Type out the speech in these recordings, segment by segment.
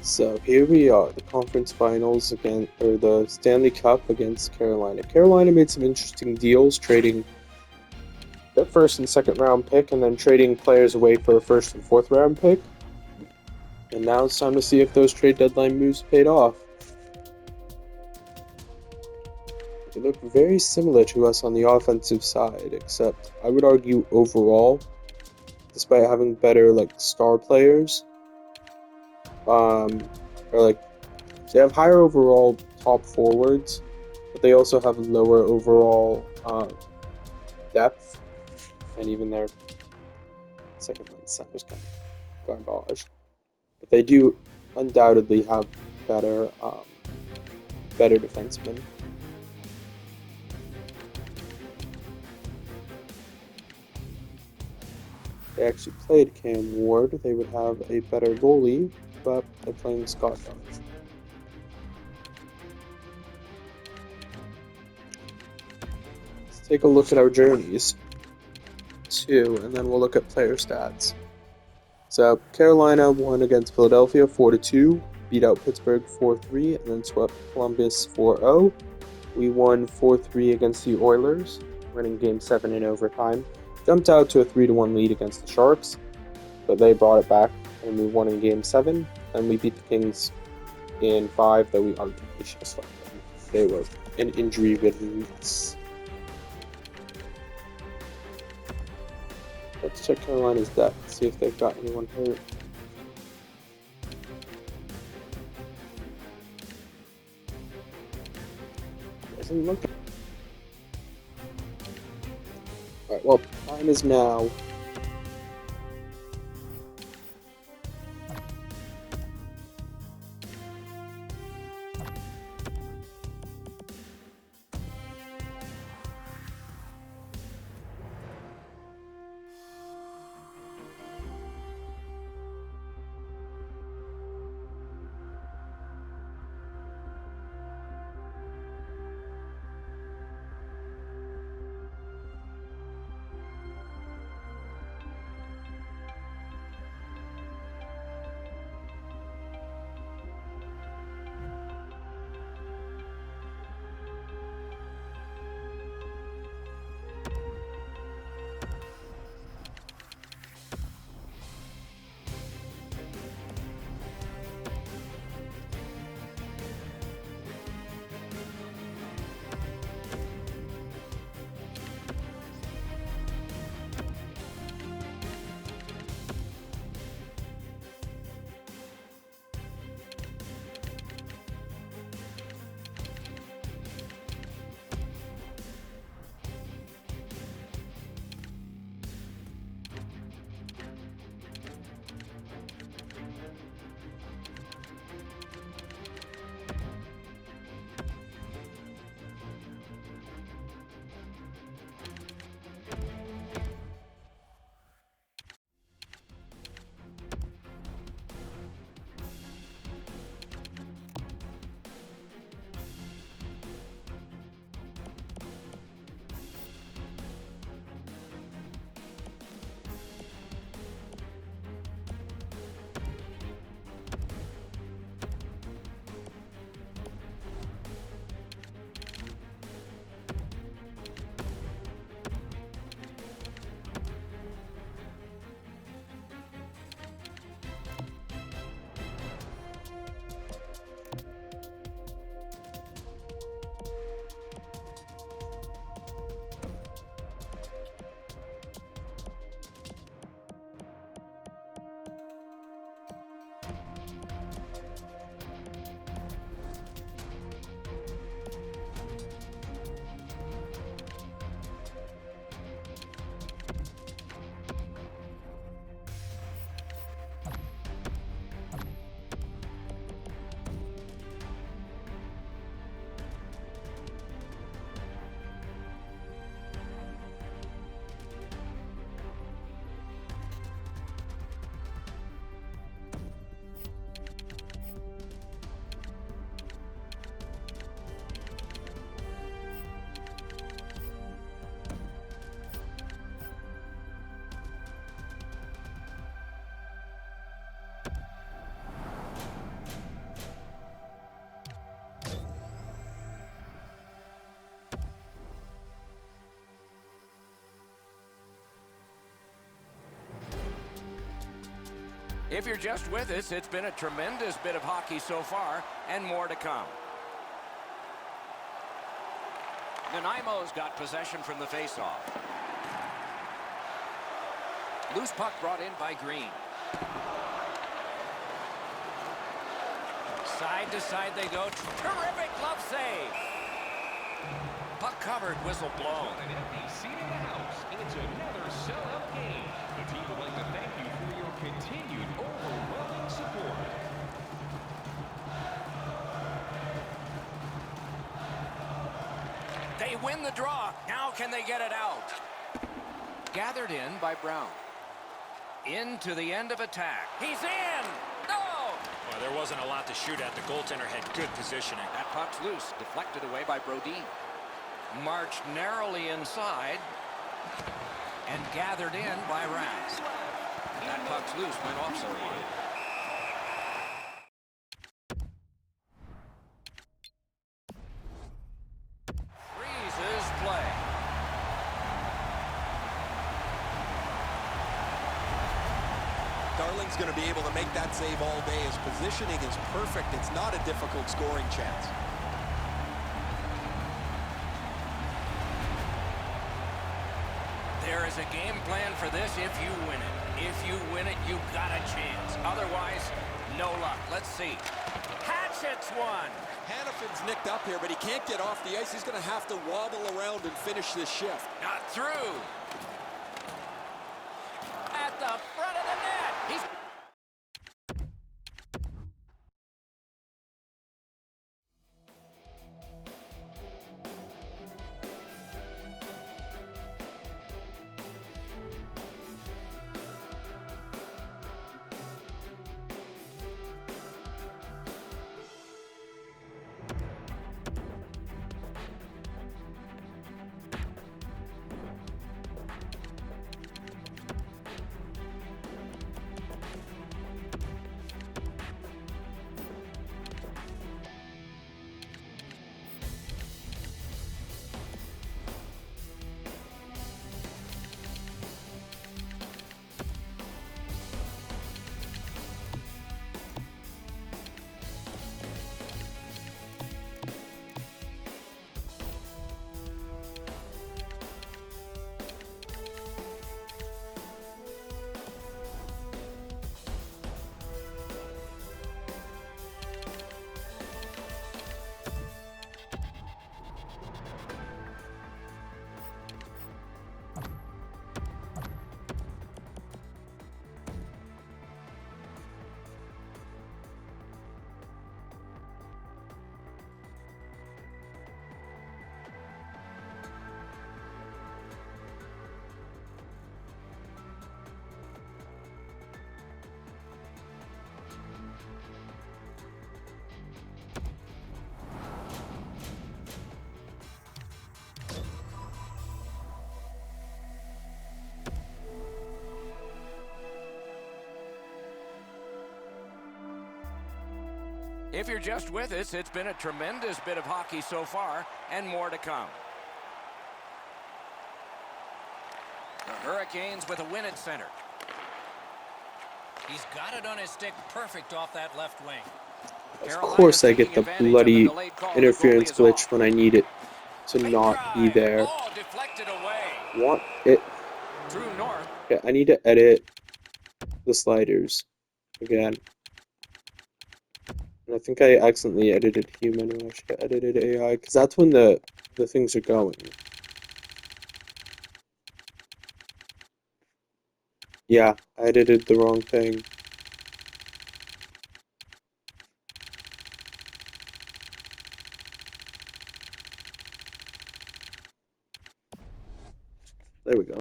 So here we are, the conference finals again, or the Stanley Cup against Carolina. Carolina made some interesting deals, trading their first and second round pick, and then trading players away for a first and fourth round pick. And now it's time to see if those trade deadline moves paid off. They look very similar to us on the offensive side, except I would argue overall, despite having better star players, um, or they have higher overall top forwards, but they also have lower overall depth, and even their second line center is kind of garbage. But they do undoubtedly have better better defensemen. If they actually played Cam Ward, they would have a better goalie, but they're playing Scott Dodge. Let's take a look at our journeys too, and then we'll look at player stats. So Carolina won against Philadelphia 4-2, beat out Pittsburgh 4-3, and then swept Columbus 4-0. We won 4-3 against the Oilers, winning Game 7 in overtime. Jumped out to a 3-1 lead against the Sharks, but they brought it back, and we won in Game 7. And we beat the Kings in 5, that we arguably should have swept them. They were an injury-ridden mess. Let's check Carolina's depth, see if they've got anyone hurt. Doesn't look. Alright, well, time is now. If you're just with us, it's been a tremendous bit of hockey so far, and more to come. Nanaimo's got possession from the faceoff. Loose puck brought in by Green. Side to side they go. Terrific glove save. Puck covered, whistle blown. An empty seat in the house. It's another sellout game. The team would like to thank you for your continued overwhelming support. They win the draw. Now can they get it out? Gathered in by Brown. Into the end of attack. He's in! No! Well, there wasn't a lot to shoot at. The goaltender had good positioning. That puck's loose. Deflected away by Brodin. Marched narrowly inside. And gathered in by Raz. That puck's loose. Went off so wide. Freezes play. Darling's going to be able to make that save all day. His positioning is perfect. It's not a difficult scoring chance. There is a game plan for this if you win it. If you win it, you've got a chance. Otherwise, no luck. Let's see. Hatchets one. Hannafin's nicked up here, but he can't get off the ice. He's going to have to wobble around and finish this shift. Not through. At the front of the net. He's... If you're just with us, it's been a tremendous bit of hockey so far, and more to come. The Hurricanes with a win at center. He's got it on his stick perfect off that left wing. Of course I get the bloody interference glitch when I need it to not be there. Oh, deflected away. Want it. True north. Okay, I need to edit the sliders again. And I think I accidentally edited human when I should have edited AI, because that's when the things are going. Yeah, I edited the wrong thing. There we go.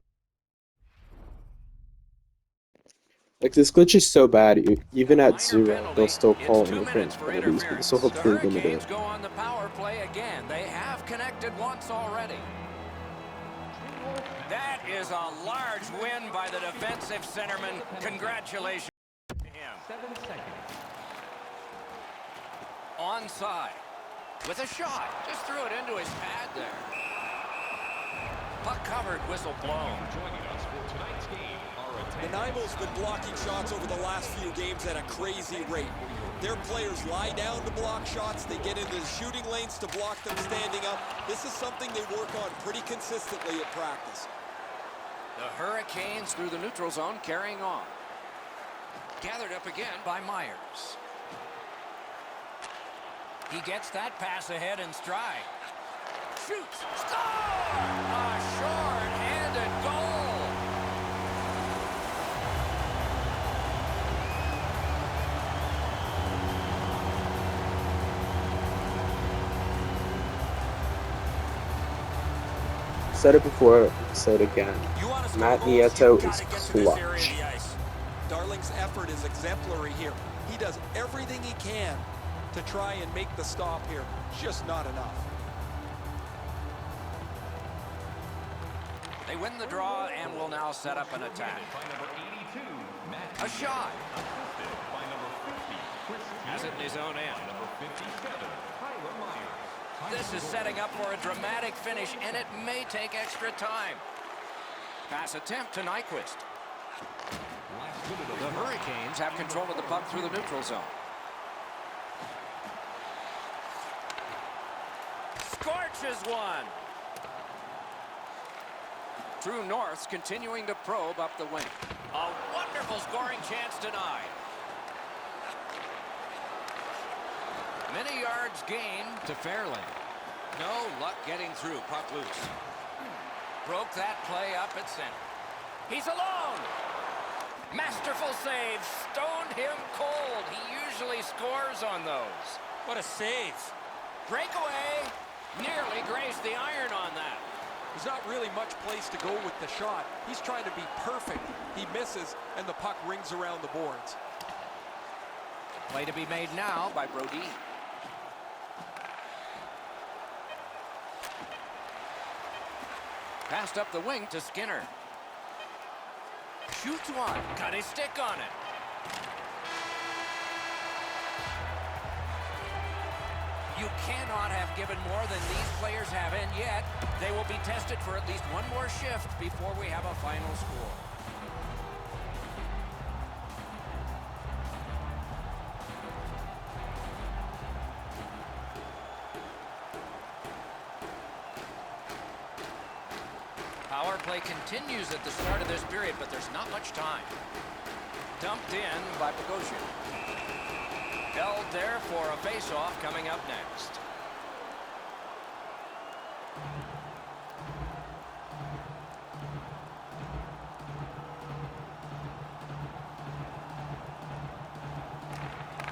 Like, this glitch is so bad, even at 0, they'll still call interference penalties, but this will hopefully limit it. Go on the power play again. They have connected once already. That is a large win by the defensive centerman. Congratulations to him. 7 seconds. Onside. With a shot. Just threw it into his pad there. Puck covered, whistle blown. Joining us for tonight's game, our Nanaimo's been blocking shots over the last few games at a crazy rate. Their players lie down to block shots. They get into the shooting lanes to block them standing up. This is something they work on pretty consistently at practice. The Hurricanes through the neutral zone, carrying on. Gathered up again by Myers. He gets that pass ahead in stride. Shoots. Score! A short-handed goal. Said it before, say it again. Matt Nieto is clutch. Darling's effort is exemplary here. He does everything he can to try and make the stop here. Just not enough. They win the draw and will now set up an attack. A shot. Has it in his own end. This is setting up for a dramatic finish, and it may take extra time. Pass attempt to Nyquist. The Hurricanes have control of the puck through the neutral zone. Scorches one. True North's continuing to probe up the wing. A wonderful scoring chance denied. Many yards gained to Fairlane. No luck getting through. Puck loose. Broke that play up at center. He's alone. Masterful save. Stoned him cold. He usually scores on those. What a save. Breakaway. Nearly grazed the iron on that. There's not really much place to go with the shot. He's trying to be perfect. He misses, and the puck rings around the boards. Play to be made now by Brody. Passed up the wing to Skinner. Shoots one. Got his stick on it. You cannot have given more than these players have, and yet they will be tested for at least one more shift before we have a final score. Power play continues at the start of this period, but there's not much time. Dumped in by Bogosian. Held there for a face-off coming up next.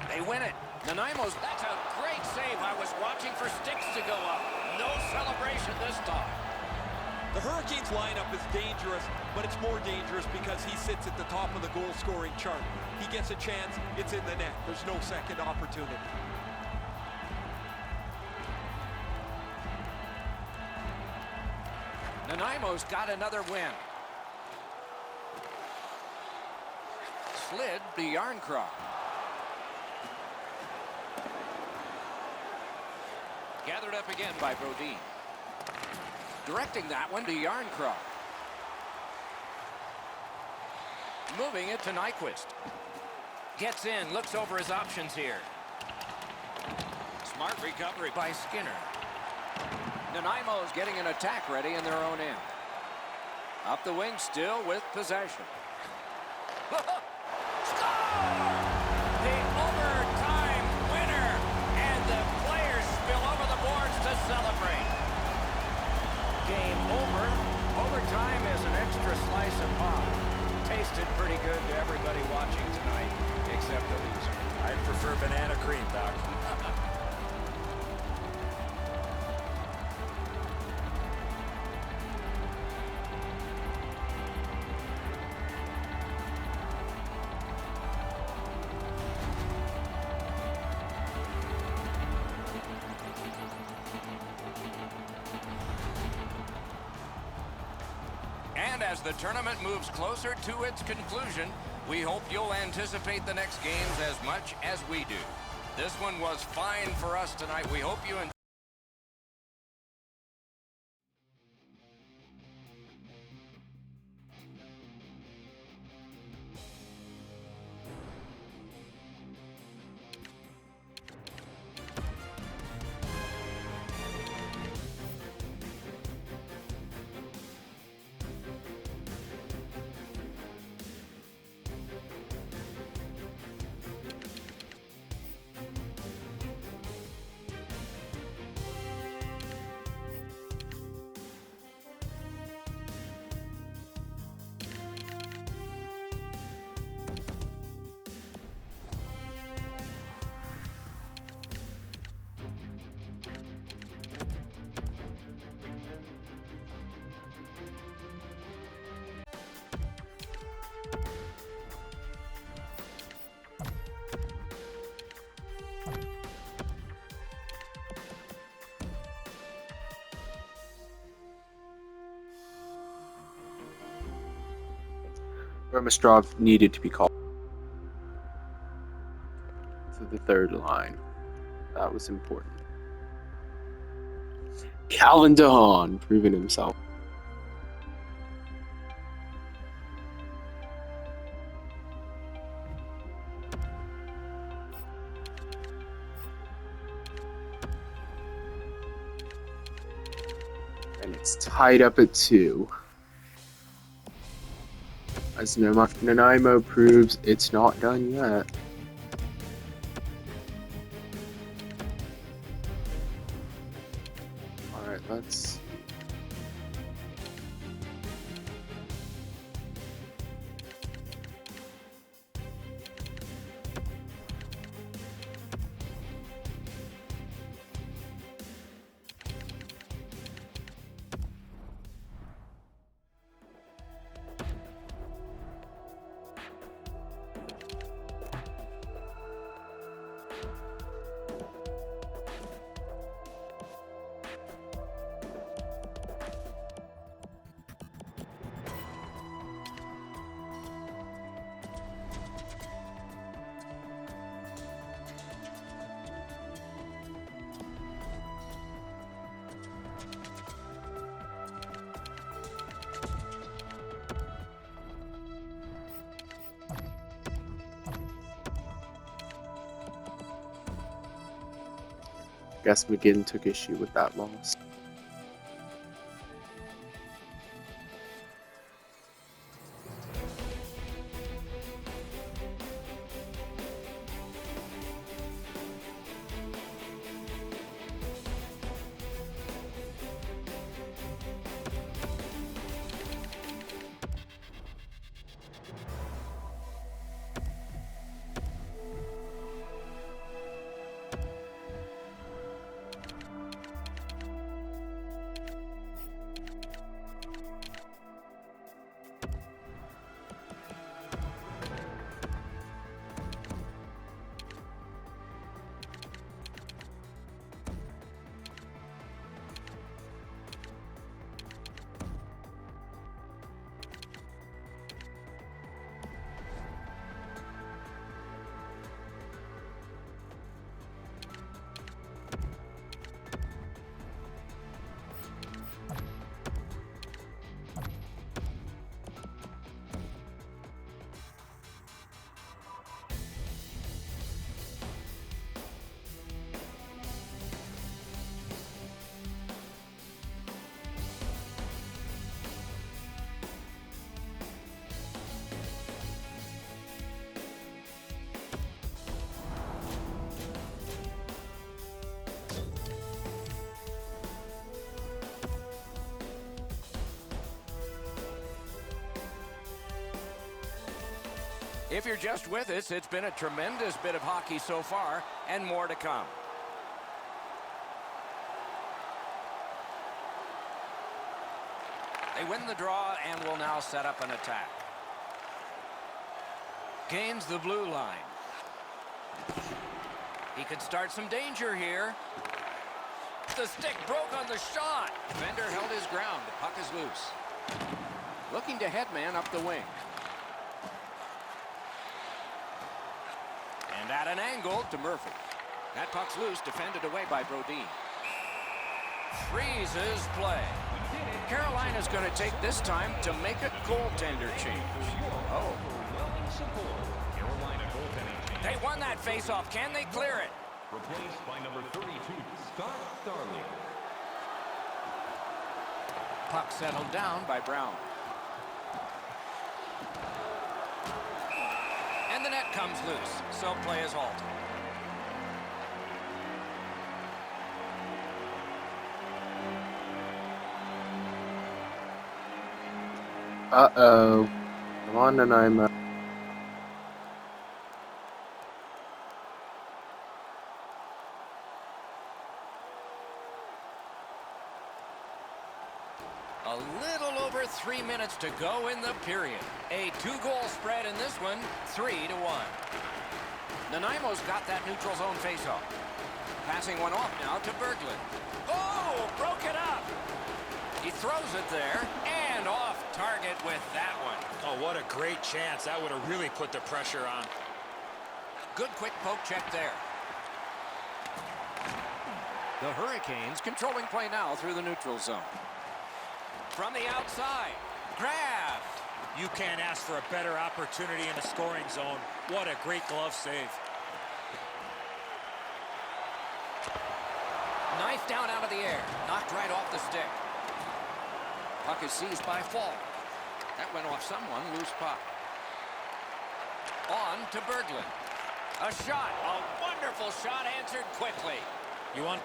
They win it. Nanaimo's, that's a great save. I was watching for sticks to go up. No celebration this time. The Hurricanes lineup is dangerous, but it's more dangerous because he sits at the top of the goal-scoring chart. He gets a chance, it's in the net. There's no second opportunity. Nanaimo's got another win. Slid to Yarncroft. Gathered up again by Brodin. Directing that one to Yarncroft. Moving it to Nyquist. Gets in, looks over his options here. Smart recovery by Skinner. Nanaimo's getting an attack ready in their own end. Up the wing still with possession. Score! The overtime winner, and the players spill over the boards to celebrate. Game over. Overtime is an extra slice of pie. Tasted pretty good to everybody watching tonight, except the loser. I prefer banana cream, Doc. And as the tournament moves closer to its conclusion, we hope you'll anticipate the next games as much as we do. This one was fine for us tonight. We hope you enjoy. Burmistrov needed to be called to the third line. That was important. Calvin DeHaan proving himself. And it's tied up at 2. As Nanaimo proves it's not done yet. Alright, let's... Guess McGinn took issue with that loss. If you're just with us, it's been a tremendous bit of hockey so far, and more to come. They win the draw and will now set up an attack. Gains the blue line. He could start some danger here. The stick broke on the shot. Defender held his ground. The puck is loose. Looking to headman up the wing. And at an angle to Murphy. That puck's loose, defended away by Brodin. Freezes play. Carolina's going to take this time to make a goaltender change. Oh. They won that faceoff. Can they clear it? Replaced by number 32, Scott Darling. Puck settled down by Brown. And the net comes loose, so play is halted. Uh-oh. Come on, Nanaimo. A little over 3 minutes to go in the period. A 2-goal spread in this one, 3-1. Nanaimo's got that neutral zone faceoff. Passing one off now to Berglund. Oh, broke it up. He throws it there and off target with that one. Oh, what a great chance. That would have really put the pressure on. Good quick poke check there. The Hurricanes controlling play now through the neutral zone. From the outside, grabbed. You can't ask for a better opportunity in the scoring zone. What a great glove save. Knife down out of the air, knocked right off the stick. Puck is seized by Fall. That went off someone, loose puck. On to Berglund. A shot, a wonderful shot answered quickly. You want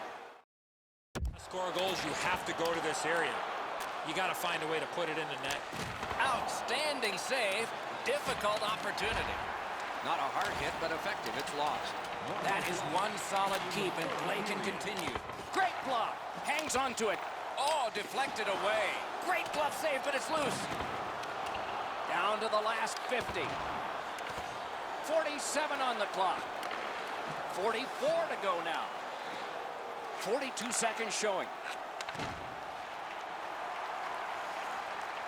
to score goals, you have to go to this area. You got to find a way to put it in the net. Outstanding save, difficult opportunity. Not a hard hit, but effective. It's lost. That is one solid keep, and play can continue. Great block. Hangs onto it. Oh, deflected away. Great glove save, but it's loose. Down to the last 50. 47 on the clock. 44 to go now. 42 seconds showing.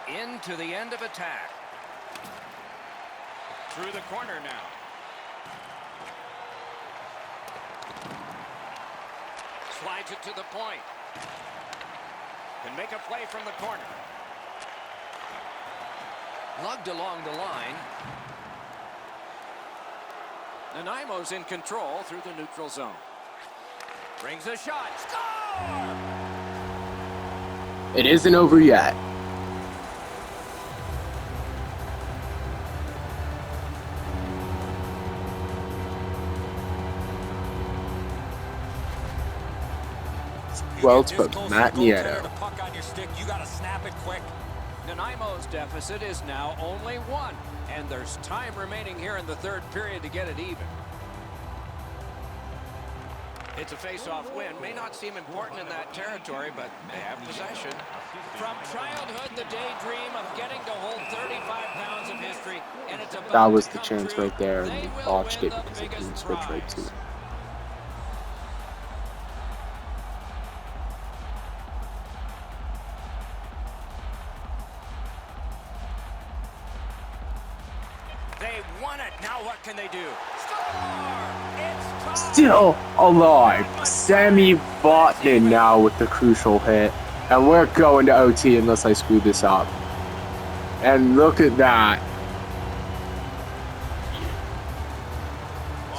Into the end of attack. Through the corner now. Slides it to the point. Can make a play from the corner. Lugged along the line. Nanaimo's in control through the neutral zone. Brings a shot. Score! It isn't over yet. Well spoken, Matt Nieto. Puck on your stick, you got to snap it quick. Nanaimo's deficit is now only 1, and there's time remaining here in the third period to get it even. It's a face-off win. May not seem important in that territory, but they have possession. From childhood, the daydream of getting to hold 35 pounds of history, and it's about That was to the come chance true. right there, They and we will botched win it the because it biggest didn't switch right prize. to it. They won it. Now what can they do? Score! It's time! Still alive. Sammy Botnin now with the crucial hit. And we're going to OT unless I screw this up. And look at that.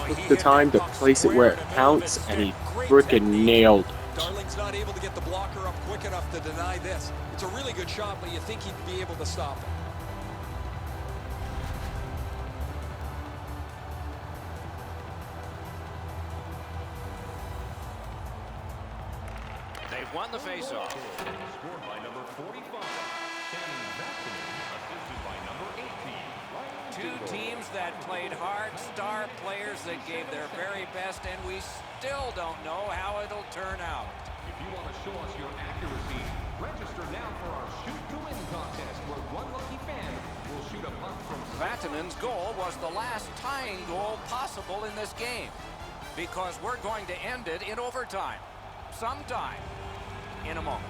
Took the time to place it where it counts, and he frickin' nailed it. Darling's not able to get the blocker up quick enough to deny this. It's a really good shot, but you think he'd be able to stop it. They've won the faceoff. Scored by number 45. Assisted by number 18. Two teams that played hard, star players that gave their very best, and we still don't know how it'll turn out. If you want to show us your accuracy, register now for our Shoot to Win contest, where one lucky fan will shoot a puck from... Vatanen's goal was the last tying goal possible in this game, because we're going to end it in overtime. Sometime in a moment.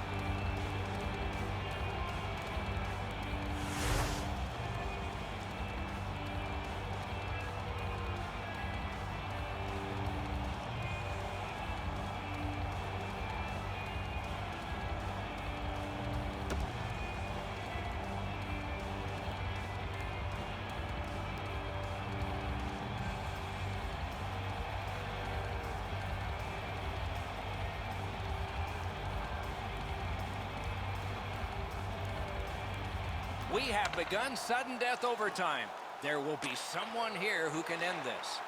We have begun sudden death overtime. There will be someone here who can end this.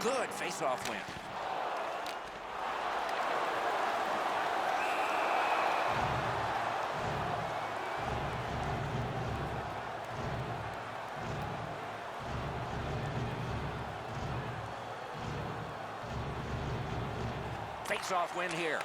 Good face-off win. Face-off win here.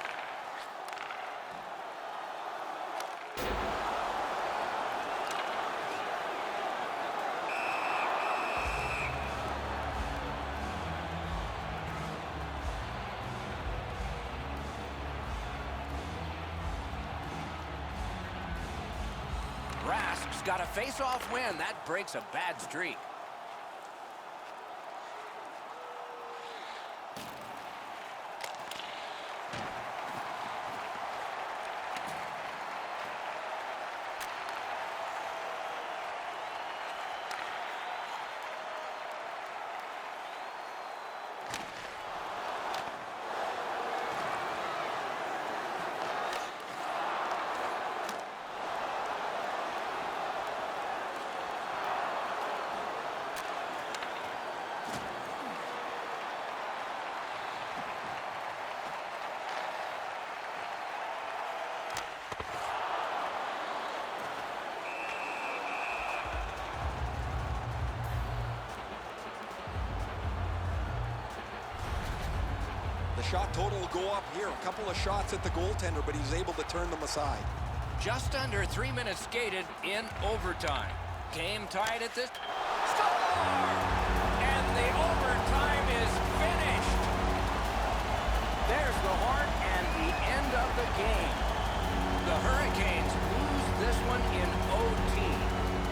Rask's got a face-off win. That breaks a bad streak. The shot total will go up here. A couple of shots at the goaltender, but he's able to turn them aside. Just under 3 minutes skated in overtime. Game tied at this. Score! And the overtime is finished. There's the horn and the end of the game. The Hurricanes lose this one in OT.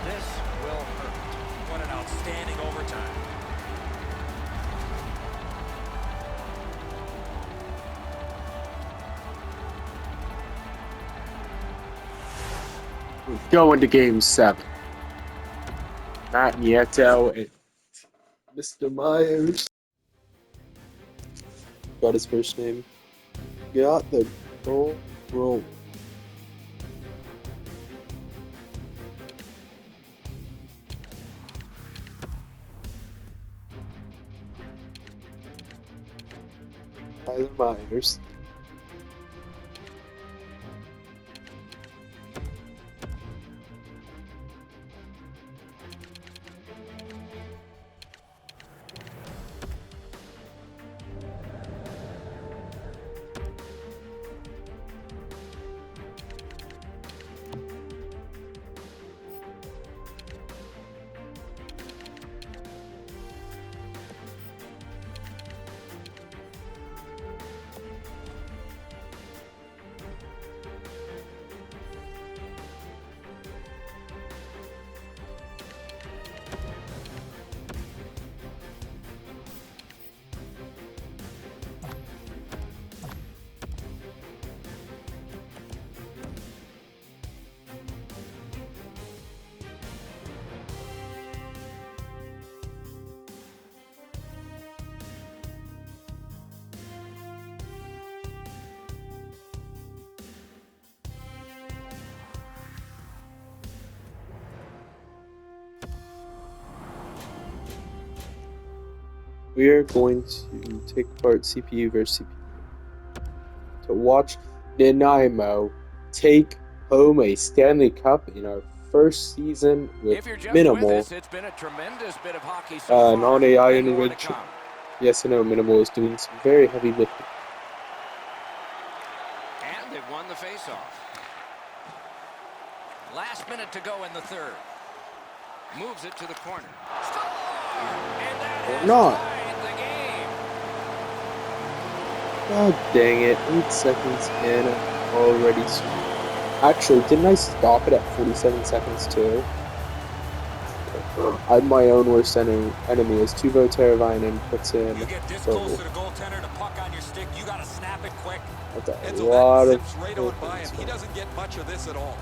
This will hurt. What an outstanding overtime. Going to Game 7. Matt Nieto and Mr. Myers. Got his first name. Got the goal roll. Tyler Myers. We are going to take apart CPU versus CPU to watch Nanaimo take home a Stanley Cup in our first season with If you're just minimal with us, it's been a tremendous bit of hockey so far. non-AI And more to intervention. come. Yes, I know minimal is doing some very heavy lifting. And they've won the faceoff. Last minute to go in the third. Moves it to the corner. Score! And that Or has not. tied the game. God dang it, 8 seconds in, already scored. Actually, didn't I stop it at 47 seconds too? I'm my own worst enemy as Tuvo Teravainen puts in You get this total. close to the goaltender, the puck on your stick, you got to snap it quick. That's a And so lot that of zips right on by him. opens. He doesn't get much of this at all.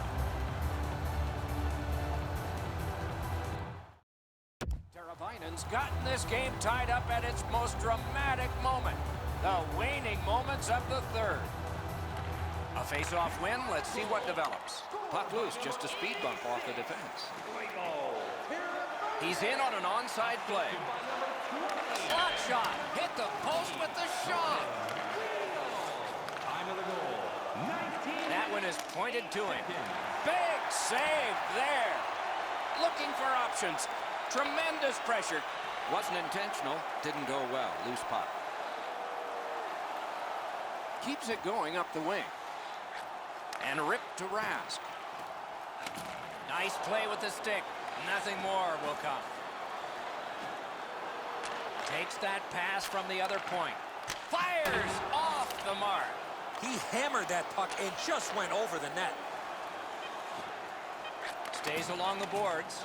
Teravainen's gotten this game tied up at its most dramatic moment. The waning moments of the third. A face-off win. Let's see what develops. Puck loose, just a speed bump off the defense. He's in on an onside play. Slot shot. Hit the post with the shot. Time of the goal. 19. That one is pointed to him. Big save there. Looking for options. Tremendous pressure. Wasn't intentional. Didn't go well. Loose puck. Keeps it going up the wing. And ripped to Rask. Nice play with the stick. Nothing more will come. Takes that pass from the other point. Fires off the mark. He hammered that puck and just went over the net. Stays along the boards.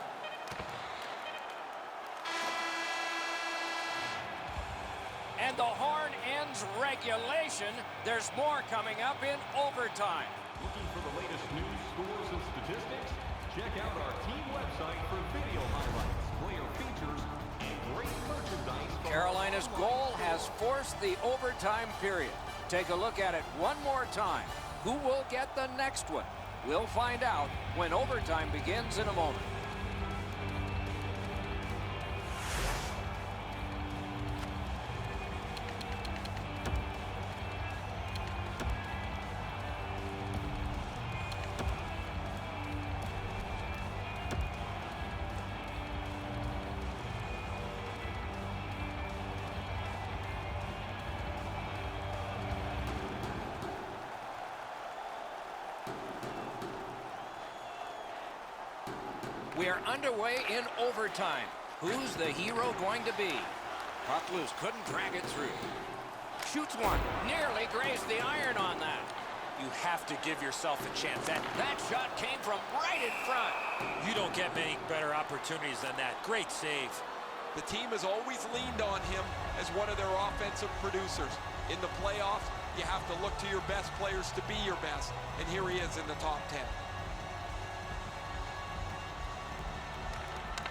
And the horn ends regulation. There's more coming up in overtime. Looking for the latest news, scores, and statistics? Check out our team website for video highlights, player features, and great merchandise. Carolina's goal has forced the overtime period. Take a look at it one more time. Who will get the next one? We'll find out when overtime begins in a moment. We are underway in overtime. Who's the hero going to be? Puck loose, couldn't drag it through. Shoots one, nearly grazed the iron on that. You have to give yourself a chance. That shot came from right in front. you don't get many better opportunities than that. Great save. The team has always leaned on him as one of their offensive producers. In the playoffs, you have to look to your best players to be your best. And here he is in the top 10.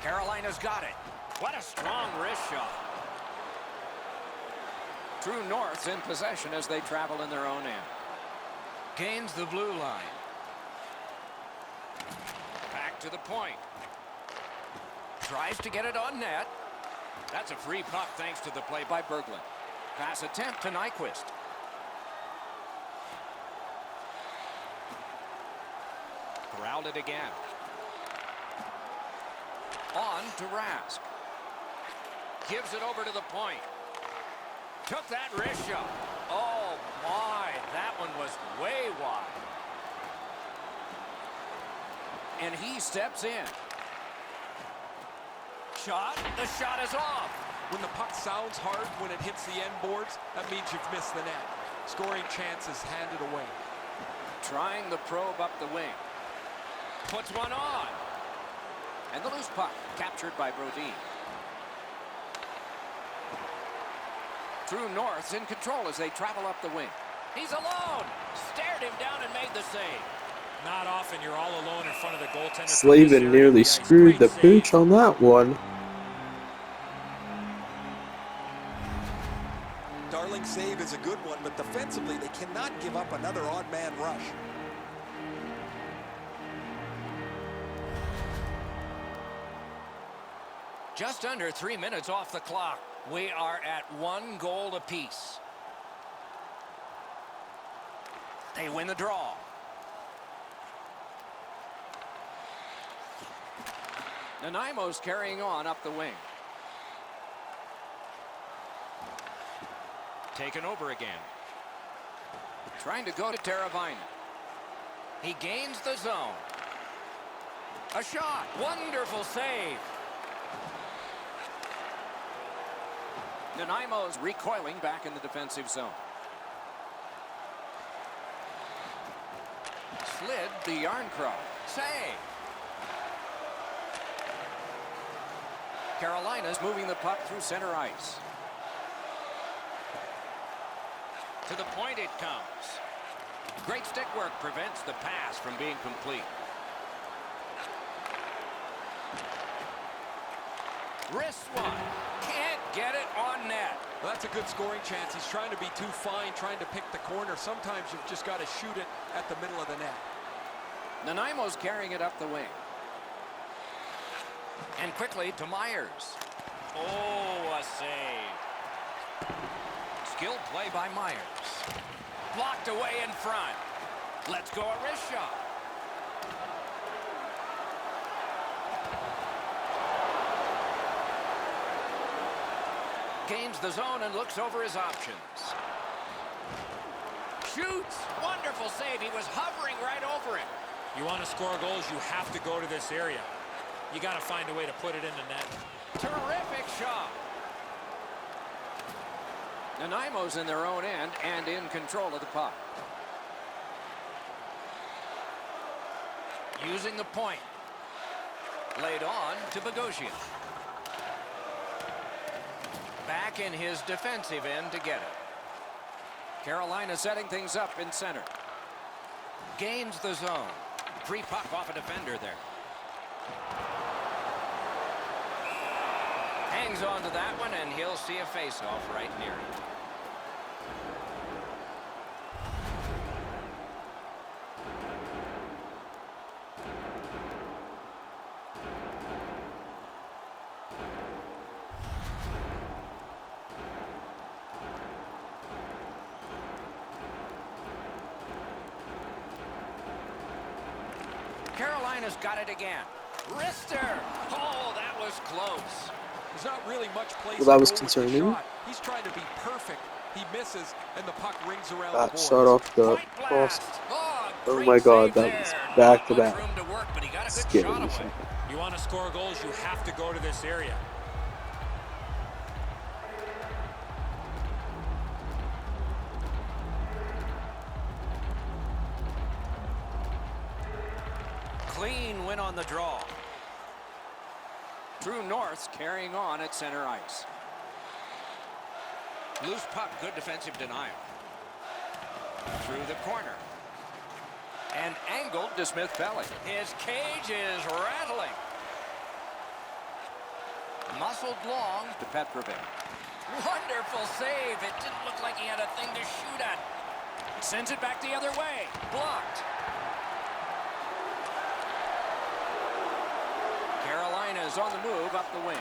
Carolina's got it. What a strong wrist shot. True North's in possession as they travel in their own end. Gains the blue line. Back to the point. Tries to get it on net. That's a free puck thanks to the play by Berglund. Pass attempt to Nyquist. Corralled it again. On to Rask. Gives it over to the point. Took that wrist shot. Oh my, that one was way wide. And he steps in. Shot. The shot is off. When the puck sounds hard when it hits the end boards, that means you've missed the net. Scoring chances handed away. Trying the probe up the wing. Puts one on. And the loose puck captured by Brodin. True North's in control as they travel up the wing. He's alone. Stared him down and made the save. Not often you're all alone in front of the goaltender. Slavin nearly screwed the pooch on that one. Darling's save is a good one, but defensively they cannot give up another odd man rush. Just under 3 minutes off the clock. We are at 1 goal apiece. They win the draw. Nanaimo's carrying on up the wing. Taken over again. Trying to go to Teravainen. He gains the zone. A shot. Wonderful save. Nanaimo's recoiling back in the defensive zone. Slid the Yarncrow. Save. Carolina's moving the puck through center ice. To the point it comes. Great stick work prevents the pass from being complete. Wrist one. Can't get it on net. Well, that's a good scoring chance. He's trying to be too fine, trying to pick the corner. Sometimes you've just got to shoot it at the middle of the net. Nanaimo's carrying it up the wing. And quickly to Myers. Oh, a save. Skilled play by Myers. Blocked away in front. Let's go a wrist shot. Gains the zone and looks over his options. Shoots. Wonderful save. He was hovering right over it. You want to score goals, you have to go to this area. You got to find a way to put it in the net. Terrific shot. Nanaimo's in their own end and in control of the puck. Using the point. Laid on to Bogosian. Back in his defensive end to get it. Carolina setting things up in center. Gains the zone. Free puck off a defender there. Hangs on to that one, and he'll see a face-off right near him. Carolina's got it again. Wrister. Oh, that was close. There's not really much place. Well, that was to go with the concerning. shot. He's trying to be perfect. He misses, and the puck rings around the That boards. shot off the Point post. blast. Oh, Oh great my God, save that there. was Not back to much back. room to work, but he got a good Scary shot away. shot. You want to score goals, you have to go to this area. Clean win on the draw. Drew North's carrying on at center ice. Loose puck, good defensive denial. Through the corner. And angled to Smith-Pelly. His cage is rattling. Muscled long to Petrovic. Wonderful save. It didn't look like he had a thing to shoot at. Sends it back the other way. Blocked. Carolina's on the move up the wing.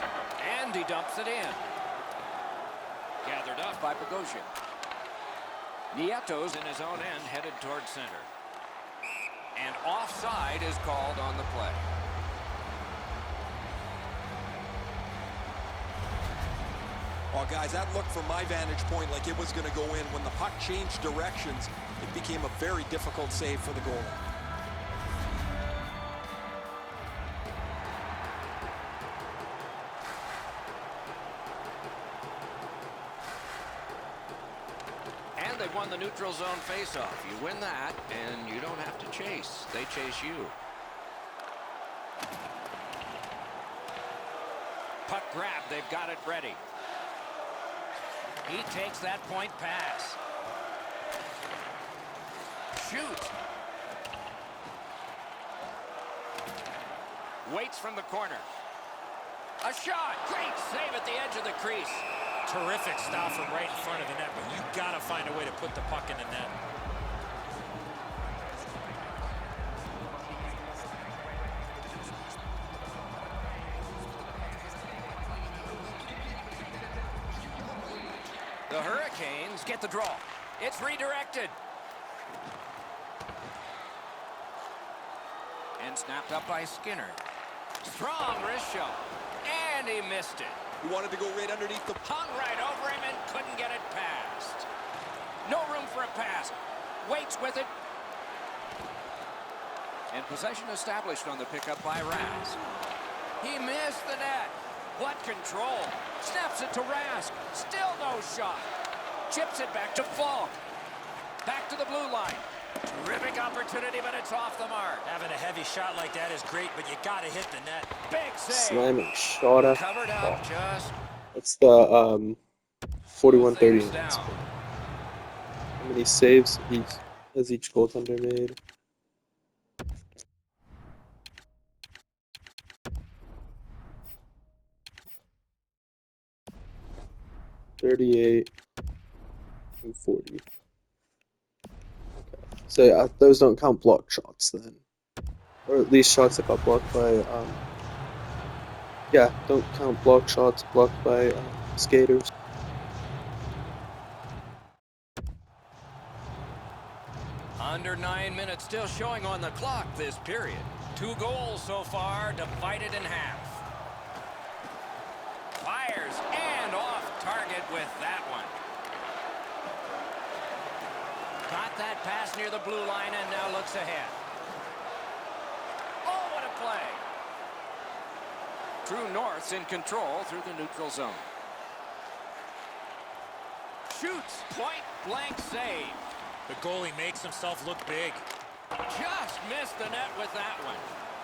And he dumps it in. Gathered up by Bogosian. Nieto's in his own end headed towards center. And offside is called on the play. Oh, guys, that looked from my vantage point like it was going to go in. When the puck changed directions, it became a very difficult save for the goalie. And they've won the neutral zone faceoff. You win that, and you don't have to chase. They chase you. Puck grab. They've got it ready. He takes that point pass. Shoot. Waits from the corner. A shot. Great save at the edge of the crease. Terrific stop from right in front of the net, but you got to find a way to put the puck in the net. The Hurricanes get the draw. It's redirected. And snapped up by Skinner. Strong wrist shot. And he missed it. He wanted to go right underneath the puck. Hung right over him and couldn't get it past. No room for a pass. Waits with it. And possession established on the pickup by Rask. He missed the net. What control. Snaps it to Rask. Still no shot. Chips it back to Falk. Back to the blue line. Terrific opportunity, but it's off the mark. Having a heavy shot like that is great, but you got to hit the net. Big save. Slamming shot after Covered up just. That's the 41-30. Things down. How many saves has each goaltender made? $38 and 40. Okay. So yeah, those don't count blocked shots then. Or at least shots that got blocked by Yeah, don't count block shots blocked by skaters. Under 9 minutes still showing on the clock this period. 2 goals so far, divided in half. Fires and off target with that one. Got that pass near the blue line and now looks ahead. Oh, what a play. True North's in control through the neutral zone. Shoots, point blank save. The goalie makes himself look big. Just missed the net with that one.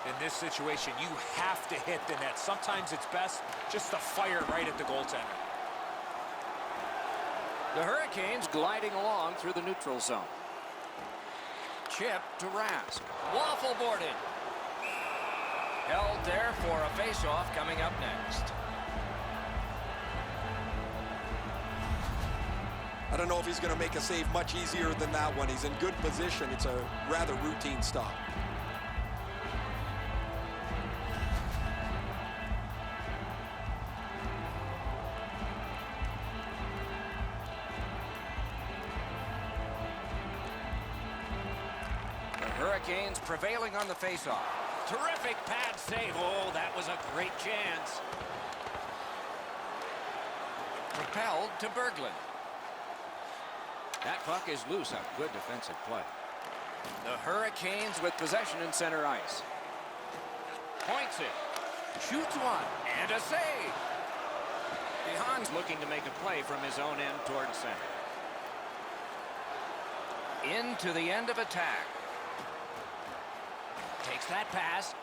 In this situation, you have to hit the net. Sometimes it's best just to fire right at the goaltender. The Hurricanes gliding along through the neutral zone. Chip to Rask. Waffle boarded. Held there for a face-off coming up next. I don't know if he's going to make a save much easier than that one. He's in good position. It's a rather routine stop. The Hurricanes prevailing on the face-off. Terrific pad save. Oh, that was a great chance. Propelled to Berglund. That puck is loose. A good defensive play. The Hurricanes with possession in center ice. Points it. Shoots one. And a save. DeHaan's looking to make a play from his own end towards center. Into the end of attack. Takes that pass.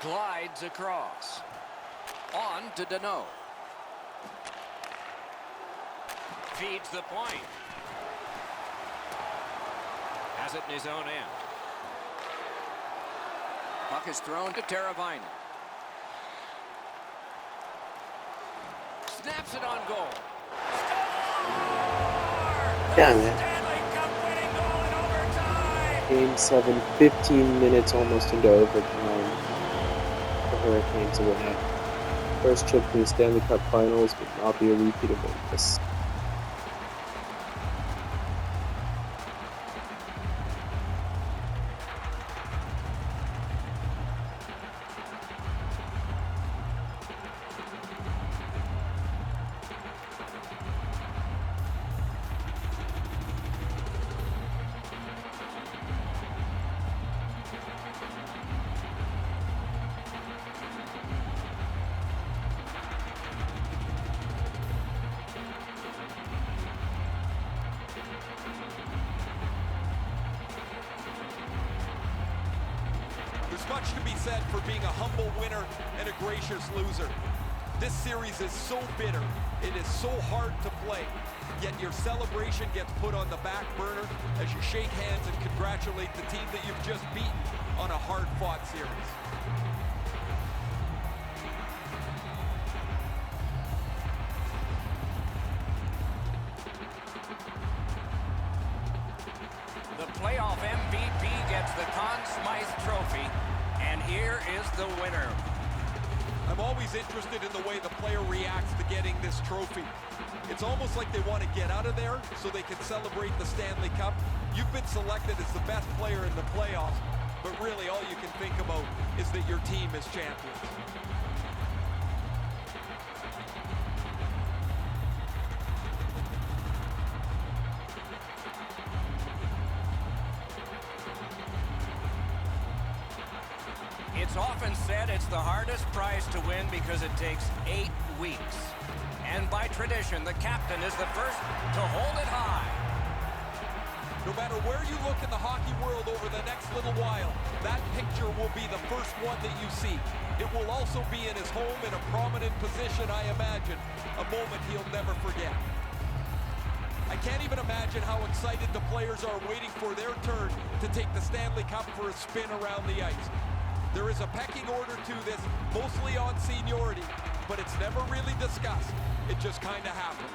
Glides across. On to Danault. Feeds the point. Has it in his own end. Puck is thrown to Teravainen. Snaps it on goal. Damn it. Stanley Cup winning goal in overtime. Game 7, 15 minutes almost into overtime. The Hurricanes win it. First trip to the Stanley Cup Finals would not be a repeat of this. There's much to be said for being a humble winner and a gracious loser. This series is so bitter. It is so hard to play. Yet your celebration gets put on the back burner as you shake hands and congratulate the team that you've just beaten on a hard-fought series. The playoff MVP gets the Conn Smythe Trophy, and here is the winner. I'm always interested in the way the player reacts to getting this trophy. It's almost like they want to get out of there so they can celebrate the Stanley Cup. You've been selected as the best player in the playoffs, but really all you can think about is that your team is champions. It's often said it's the hardest prize to win because it takes 8 weeks. And by tradition, the captain is the first to hold it high. No matter where you look in the hockey world over the next little while, that picture will be the first one that you see. It will also be in his home in a prominent position, I imagine, a moment he'll never forget. I can't even imagine how excited the players are waiting for their turn to take the Stanley Cup for a spin around the ice. There is a pecking order to this, mostly on seniority, but it's never really discussed. It just kind of happens.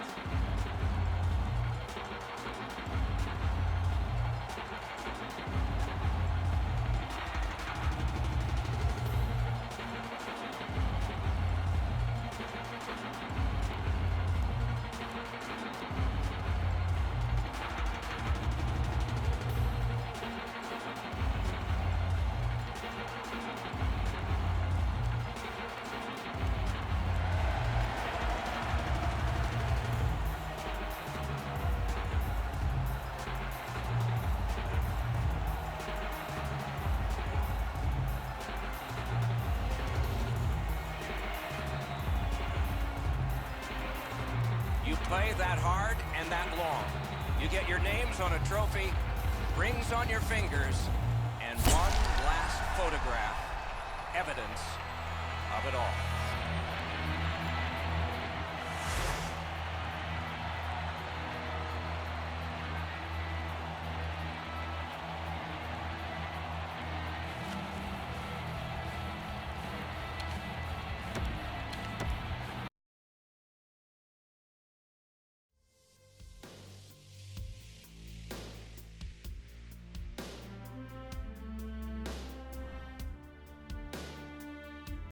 that hard and that long. You get your names on a trophy, rings on your fingers, and one last photograph, evidence of it all.